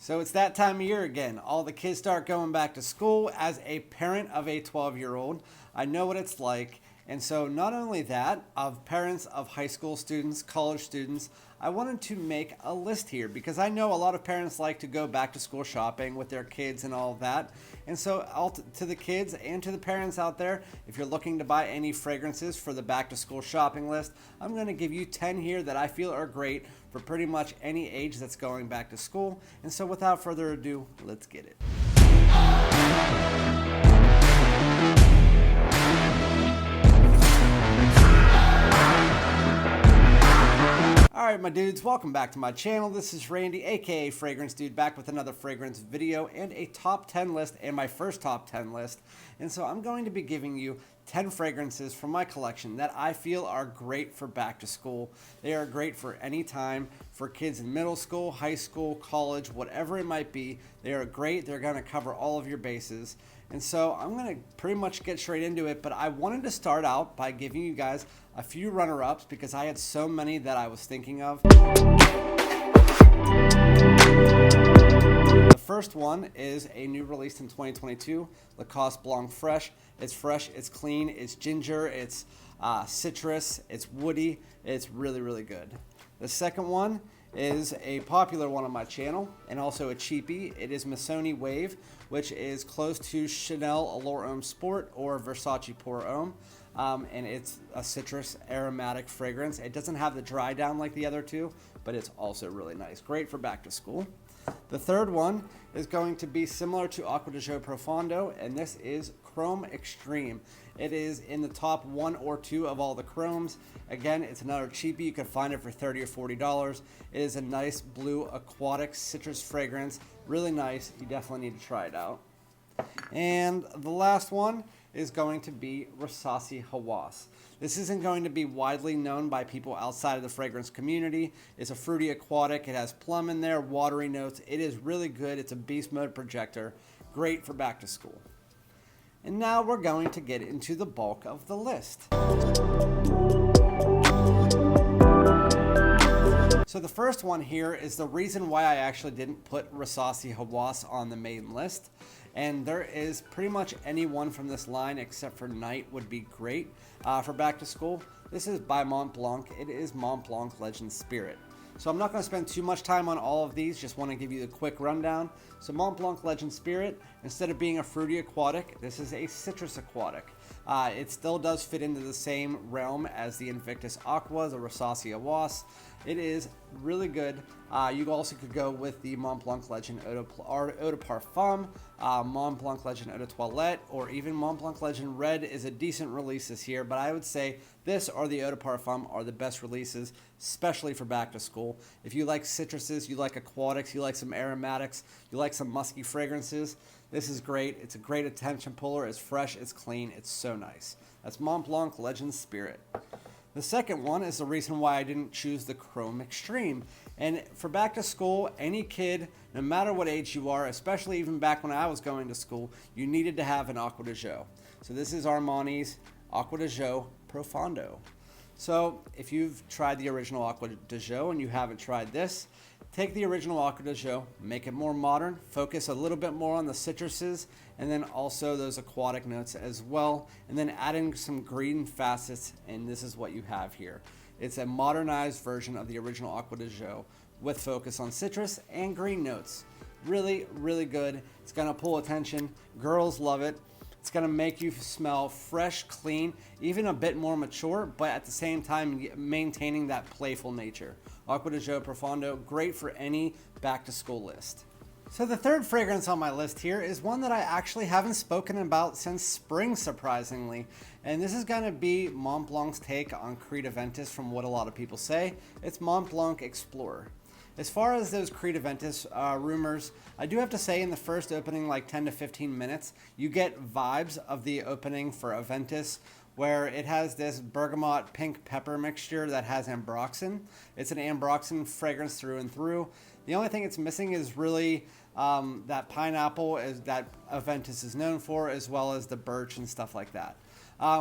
So it's that time of year again. All the kids start going back to school. As a parent of a 12-year-old, I know what it's like. And so not only that, of parents of high school students, college students, I wanted to make a list here because I know a lot of parents like to go back to school shopping with their kids and all of that. And so to the kids and to the parents out there, if you're looking to buy any fragrances for the back to school shopping list, I'm going to give you 10 here that I feel are great for pretty much any age that's going back to school. And so without further ado, let's get it. Alright my dudes, welcome back to my channel. This is Randy, aka Fragrance Dude, back with another fragrance video and a top 10 list, and my first top 10 list. And so I'm going to be giving you 10 fragrances from my collection that I feel are great for back to school. They are great for any time, for kids in middle school, high school, college, whatever it might be. They are great. They're going to cover all of your bases. And so I'm going to pretty much get straight into it, but I wanted to start out by giving you guys a few runner-ups because I had so many that I was thinking of. The first one is a new release in 2022, Lacoste Blanc Fresh. It's fresh, it's clean, it's ginger, it's citrus, it's woody, it's really, really good. The second one is a popular one on my channel and also a cheapie. It is Missoni Wave, which is close to Chanel Allure Homme Sport or Versace Pour Homme. And it's a citrus aromatic fragrance. It doesn't have the dry down like the other two, but it's also really nice. Great for back to school. The third one is going to be similar to Acqua Di Gio Profondo, and this is Chrome Extreme. It is in the top 1 or 2 of all the chromes. Again, it's another cheapie. You can find it for $30 or $40. It is a nice blue aquatic citrus fragrance. Really nice. You definitely need to try it out. And the last one is going to be Rasasi Hawas. This isn't going to be widely known by people outside of the fragrance community. It's a fruity aquatic. It has plum in there, watery notes. It is really good. It's a beast mode projector. Great for back to school. And now we're going to get into the bulk of the list. So the first one here is the reason why I actually didn't put Rasasi Hawas on the main list. And there is pretty much any one from this line except for Night would be great for back to school. This is by Mont Blanc. It is Mont Blanc Legend Spirit. So I'm not going to spend too much time on all of these, just want to give you the quick rundown. So Mont Blanc Legend Spirit, instead of being a fruity aquatic, this is a citrus aquatic. It still does fit into the same realm as the Invictus Aqua, the Rasasi Hawas. It is really good. You also could go with the Mont Blanc Legend Eau de Parfum, Mont Blanc Legend Eau de Toilette, or even Mont Blanc Legend Red is a decent release this year, but I would say this or the Eau de Parfum are the best releases, especially for back to school. If you like citruses, you like aquatics, you like some aromatics, you like some musky fragrances, this is great. It's a great attention puller. It's fresh, it's clean, it's so nice. That's Mont Blanc Legend Spirit. The second one is the reason why I didn't choose the Chrome Extreme. And for back to school, any kid, no matter what age you are, especially even back when I was going to school, you needed to have an Acqua Di Gio. So this is Armani's Acqua Di Gio Profondo. So if you've tried the original Acqua Di Gio and you haven't tried this, take the original Acqua Di Gio, make it more modern, focus a little bit more on the citruses, and then also those aquatic notes as well, and then add in some green facets, and this is what you have here. It's a modernized version of the original Acqua Di Gio with focus on citrus and green notes. Really, really good. It's gonna pull attention. Girls love it. It's gonna make you smell fresh, clean, even a bit more mature, but at the same time maintaining that playful nature. Acqua Di Gio Profondo, great for any back to school list. So the third fragrance on my list here is one that I actually haven't spoken about since spring, surprisingly. And this is going to be Mont Blanc's take on Creta Ventus from what a lot of people say. It's Mont Blanc Explorer. As far as those Creta Ventus rumors, I do have to say in the first opening, like 10 to 15 minutes, you get vibes of the opening for a Ventus where it has this bergamot pink pepper mixture that has ambroxan. It's an ambroxan fragrance through and through. The only thing it's missing is really that pineapple that Ventus is known for, as well as the birch and stuff like that.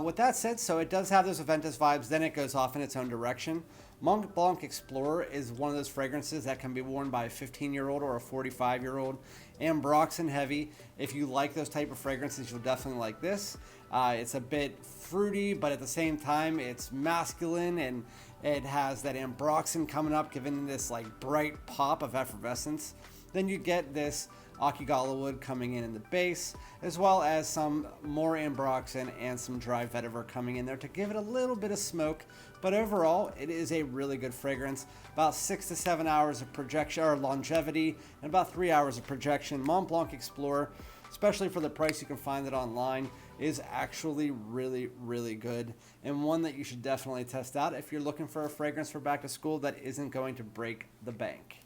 With that said, so it does have those Ventus vibes, then it goes off in its own direction. Mont Blanc Explorer is one of those fragrances that can be worn by a 15-year-old or a 45-year-old. Ambroxan heavy. If you like those type of fragrances, you'll definitely like this. It's a bit fruity, but at the same time, it's masculine, and it has that ambroxan coming up, giving this like bright pop of effervescence. Then you get this Aqua wood coming in the base, as well as some more ambroxan and some dry vetiver coming in there to give it a little bit of smoke. But overall, it is a really good fragrance. About 6 to 7 hours of projection or longevity, and about 3 hours of projection. Mont Blanc Explorer, especially for the price you can find it online, is actually really, really good, and one that you should definitely test out if you're looking for a fragrance for back to school that isn't going to break the bank.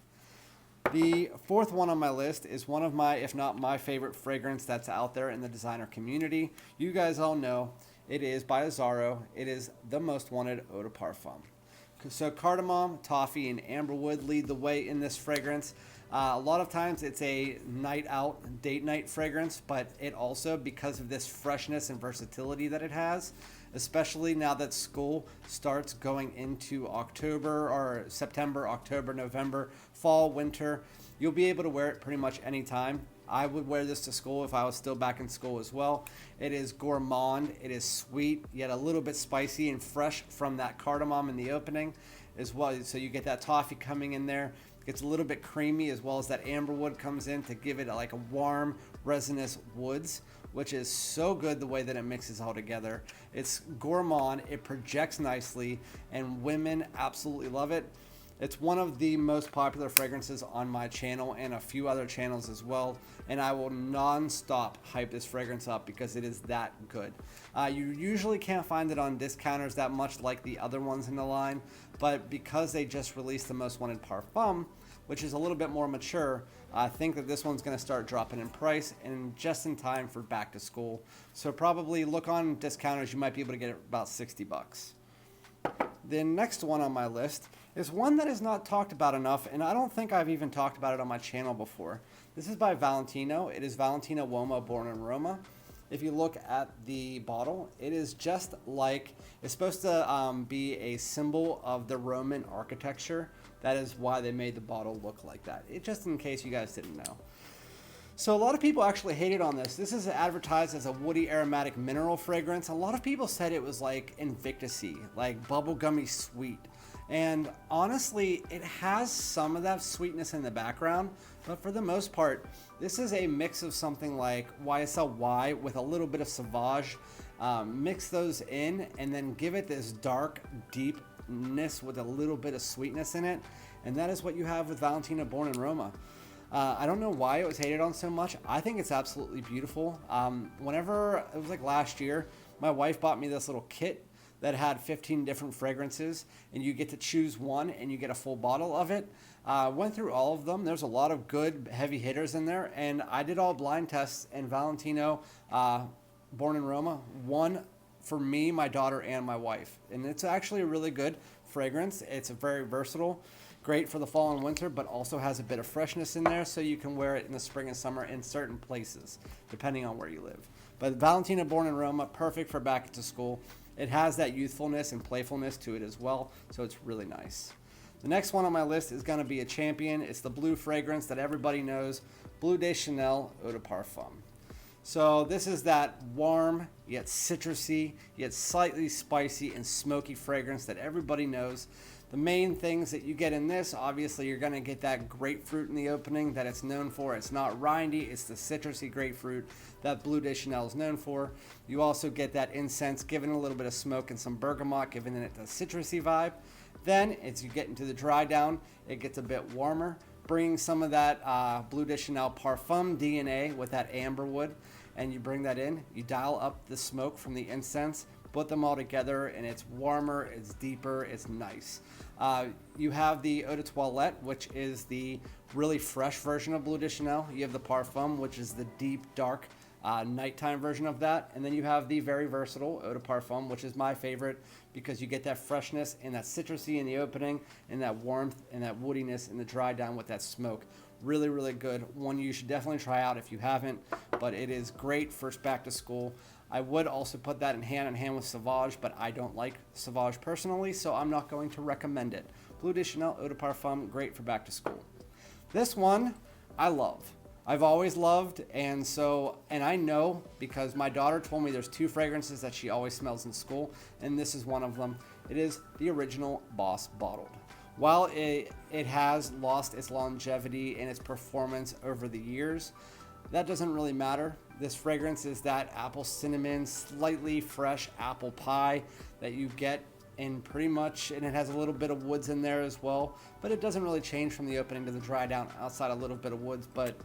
The fourth one on my list is one of my, if not my favorite fragrance that's out there in the designer community. You guys all know it is by AZZARO. It is the most wanted eau de parfum. So cardamom, toffee, and amberwood lead the way in this fragrance. A lot of times it's a night out, date night fragrance, but it also, because of this freshness and versatility that it has, especially now that school starts going into October or September, October, November, fall, winter, you'll be able to wear it pretty much anytime. I would wear this to school if I was still back in school as well. It is gourmand, it is sweet, yet a little bit spicy and fresh from that cardamom in the opening as well. So you get that toffee coming in there. It's a little bit creamy, as well as that amberwood comes in to give it like a warm, resinous woods, which is so good the way that it mixes all together. It's gourmand, it projects nicely, and women absolutely love it. It's one of the most popular fragrances on my channel and a few other channels as well, and I will non-stop hype this fragrance up because it is that good. You usually can't find it on discounters that much like the other ones in the line, but because they just released the most wanted Parfum, which is a little bit more mature, I think that this one's going to start dropping in price and just in time for back to school. So probably look on discounters, you might be able to get it about 60 bucks. The next one on my list is one that is not talked about enough, and I don't think I've even talked about it on my channel before. This is by Valentino. It is Valentino Uomo, born in Roma. If you look at the bottle, it is just like, it's supposed to be a symbol of the Roman architecture. That is why they made the bottle look like that. Just in case you guys didn't know. So a lot of people actually hated on this. This is advertised as a woody aromatic mineral fragrance. A lot of people said it was like Invictus-y, like bubblegummy sweet. And honestly, it has some of that sweetness in the background, but for the most part, this is a mix of something like YSL with a little bit of Sauvage. Mix those in and then give it this dark, deepness with a little bit of sweetness in it. And that is what you have with Valentino, born in Roma. I don't know why it was hated on so much. I think it's absolutely beautiful. Whenever, it was like last year, my wife bought me this little kit that had 15 different fragrances, and you get to choose one and you get a full bottle of it. Went through all of them. There's a lot of good heavy hitters in there, and I did all blind tests, and Valentino, born in Roma, won for me, my daughter, and my wife. And it's actually a really good fragrance. It's very versatile. Great for the fall and winter, but also has a bit of freshness in there, so you can wear it in the spring and summer in certain places, depending on where you live. But Valentino, born in Roma, perfect for back to school. It has that youthfulness and playfulness to it as well, so it's really nice. The next one on my list is going to be a champion. It's the blue fragrance that everybody knows, Bleu De Chanel Eau de Parfum. So this is that warm, yet citrusy, yet slightly spicy and smoky fragrance that everybody knows. The main things that you get in this, obviously you're going to get that grapefruit in the opening that it's known for. It's not rindy, it's the citrusy grapefruit that Bleu De Chanel is known for. You also get that incense, giving a little bit of smoke, and some bergamot, giving it a citrusy vibe. Then, as you get into the dry down, it gets a bit warmer, bringing some of that Bleu De Chanel Parfum DNA with that amberwood, and you bring that in, you dial up the smoke from the incense, put them all together, and it's warmer, it's deeper, it's nice. You have the Eau de Toilette, which is the really fresh version of Bleu De Chanel. You have the Parfum, which is the deep, dark, nighttime version of that. And then you have the very versatile Eau de Parfum, which is my favorite because you get that freshness and that citrusy in the opening and that warmth and that woodiness in the dry down with that smoke. Really, really good. One you should definitely try out if you haven't, but it is great first back to school. I would also put that in hand with Sauvage, but I don't like Sauvage personally, so I'm not going to recommend it. Bleu De Chanel Eau de Parfum, great for back to school. This one, I love. I've always loved, and I know because my daughter told me there's 2 fragrances that she always smells in school, and this is one of them. It is the original Boss Bottled. While it has lost its longevity and its performance over the years, that doesn't really matter. This fragrance is that apple cinnamon, slightly fresh apple pie that you get in pretty much, and it has a little bit of woods in there as well, but it doesn't really change from the opening to the dry down outside a little bit of woods. But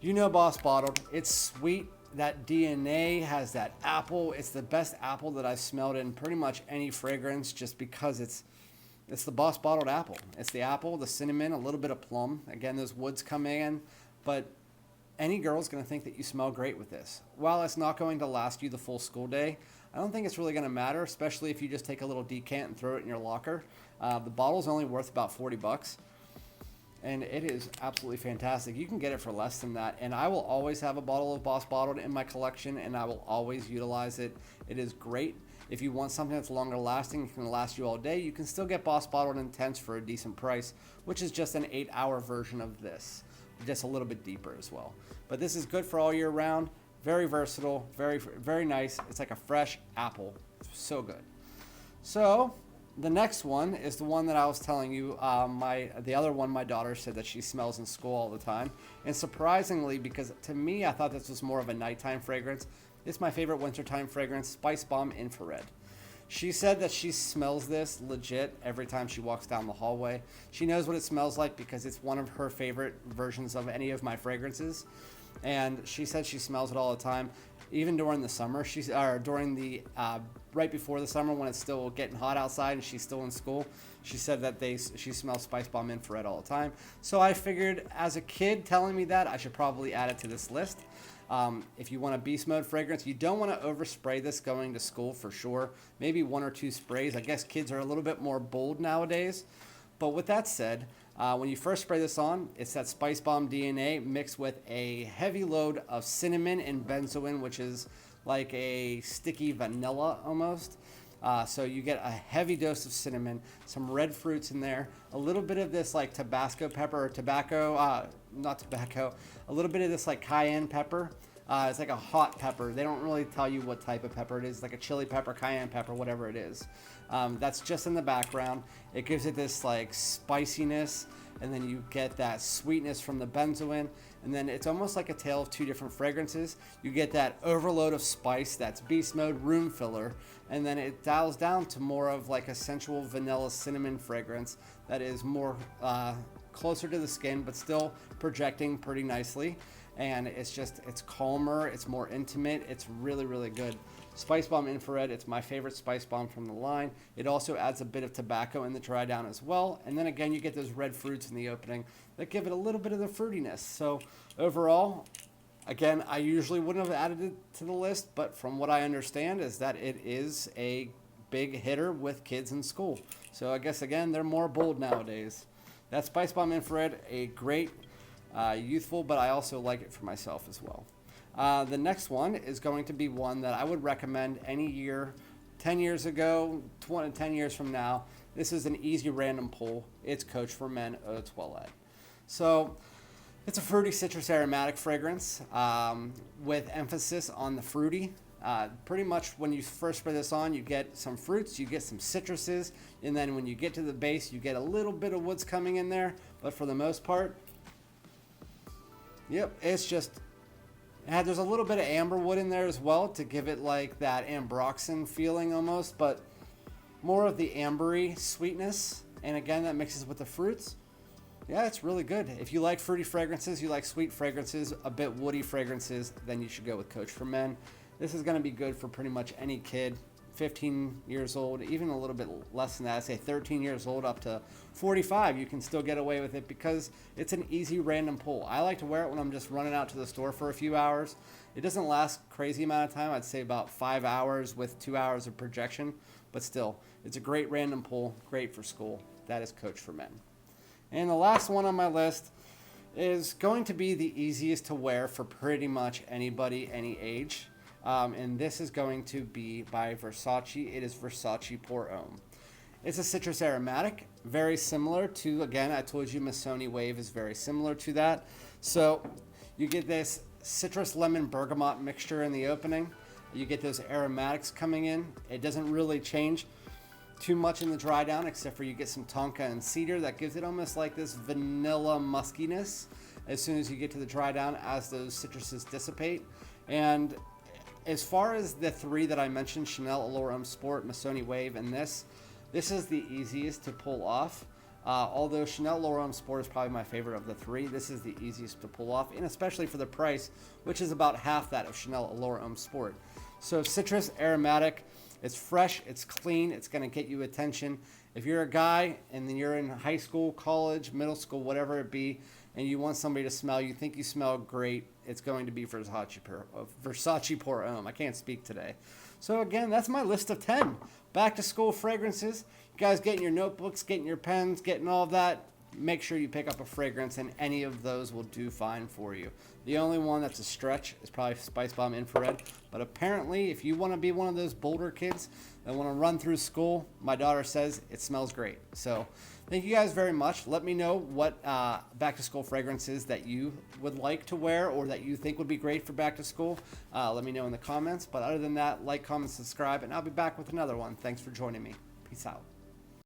you know, Boss Bottled, it's sweet. That DNA has that apple. It's the best apple that I've smelled in pretty much any fragrance, just because it's the Boss Bottled apple. It's the apple, the cinnamon, a little bit of plum. Again, those woods come in, but any girl's going to think that you smell great with this. While it's not going to last you the full school day, I don't think it's really going to matter, especially if you just take a little decant and throw it in your locker. The bottle's only worth about $40, and it is absolutely fantastic. You can get it for less than that, and I will always have a bottle of Boss Bottled in my collection, and I will always utilize it. It is great. If you want something that's longer lasting, it's going to last you all day, you can still get Boss Bottled Intense for a decent price, which is just an 8-hour version of this. Just a little bit deeper as well. But this is good for all year round. Very versatile, very, very nice. It's like a fresh apple. So good. So the next one is the one that I was telling you. The other one, my daughter said that she smells in school all the time. And surprisingly, because to me, I thought this was more of a nighttime fragrance, it's my favorite wintertime fragrance, Spicebomb Infrared. She said that she smells this legit every time she walks down the hallway. She knows what it smells like because it's one of her favorite versions of any of my fragrances. And she said she smells it all the time, even during the summer. Right before the summer when it's still getting hot outside and she's still in school. She said that she smells Spicebomb Infrared all the time. So I figured, as a kid telling me that, I should probably add it to this list. If you want a beast mode fragrance, you don't want to overspray this going to school for sure. Maybe 1 or 2 sprays. I guess kids are a little bit more bold nowadays. But with that said, when you first spray this on, it's that Spicebomb DNA mixed with a heavy load of cinnamon and benzoin, which is like a sticky vanilla almost. So you get a heavy dose of cinnamon, some red fruits in there, a little bit of this like Tabasco pepper or a little bit of this like cayenne pepper. It's like a hot pepper. They don't really tell you what type of pepper it is, like a chili pepper, cayenne pepper, whatever it is. That's just in the background. It gives it this like spiciness, and then you get that sweetness from the benzoin, and then it's almost like a tale of 2 different fragrances. You get that overload of spice, that's beast mode room filler, and then it dials down to more of like a sensual vanilla cinnamon fragrance that is more closer to the skin, but still projecting pretty nicely. And it's calmer, it's more intimate, it's really, really good. Spicebomb Infrared, it's my favorite spice bomb from the line. It also adds a bit of tobacco in the dry down as well. And then again, you get those red fruits in the opening that give it a little bit of the fruitiness. So overall, again, I usually wouldn't have added it to the list, but from what I understand is that it is a big hitter with kids in school. So I guess, again, they're more bold nowadays. That's Spicebomb Infrared, a great youthful, but I also like it for myself as well. The next one is going to be one that I would recommend any year, 10 years ago, 10 years from now. This is an easy random pull. It's Coach for Men Eau de Toilette. So it's a fruity citrus aromatic fragrance with emphasis on the fruity. Pretty much when you first spray this on, you get some fruits, you get some citruses, and then when you get to the base, you get a little bit of woods coming in there. But for the most part, yep, it's just, there's a little bit of amber wood in there as well to give it like that ambroxan feeling almost, but more of the ambery sweetness. And again, that mixes with the fruits. Yeah, it's really good. If you like fruity fragrances, you like sweet fragrances, a bit woody fragrances, then you should go with Coach for Men. This is going to be good for pretty much any kid, 15 years old, even a little bit less than that, I'd say 13 years old up to 45. You can still get away with it because it's an easy random pull. I like to wear it when I'm just running out to the store for a few hours. It doesn't last crazy amount of time. I'd say about 5 hours with 2 hours of projection, but still, it's a great random pull, great for school. That is Coach for Men. And the last one on my list is going to be the easiest to wear for pretty much anybody, any age. And this is going to be by Versace. It is Versace Pour Homme. It's a citrus aromatic, very similar to, again, I told you Missoni Wave is very similar to that. So you get this citrus lemon bergamot mixture in the opening. You get those aromatics coming in. It doesn't really change too much in the dry down, except for you get some tonka and cedar that gives it almost like this vanilla muskiness as soon as you get to the dry down, as those citruses dissipate. And as far as the three that I mentioned, Chanel Allure Homme Sport, Missoni Wave, and this is the easiest to pull off. Although Chanel Allure Homme Sport is probably my favorite of the three, this is the easiest to pull off, and especially for the price, which is about half that of Chanel Allure Homme Sport. So citrus, aromatic, it's fresh, it's clean, it's going to get you attention. If you're a guy and then you're in high school, college, middle school, whatever it be, and you want somebody to smell, you think you smell great, it's going to be Versace Pour Homme. I can't speak today. So again, that's my list of 10 back to school fragrances. You guys getting your notebooks, getting your pens, getting all of that, make sure you pick up a fragrance, and any of those will do fine for you. The only one that's a stretch is probably Spicebomb Infrared, but apparently if you want to be one of those bolder kids that want to run through school, my daughter says it smells great. So thank you guys very much. Let me know what back to school fragrances that you would like to wear or that you think would be great for back to school. Let me know in the comments, but other than that, like, comment, subscribe, and I'll be back with another one. Thanks for joining me. Peace out.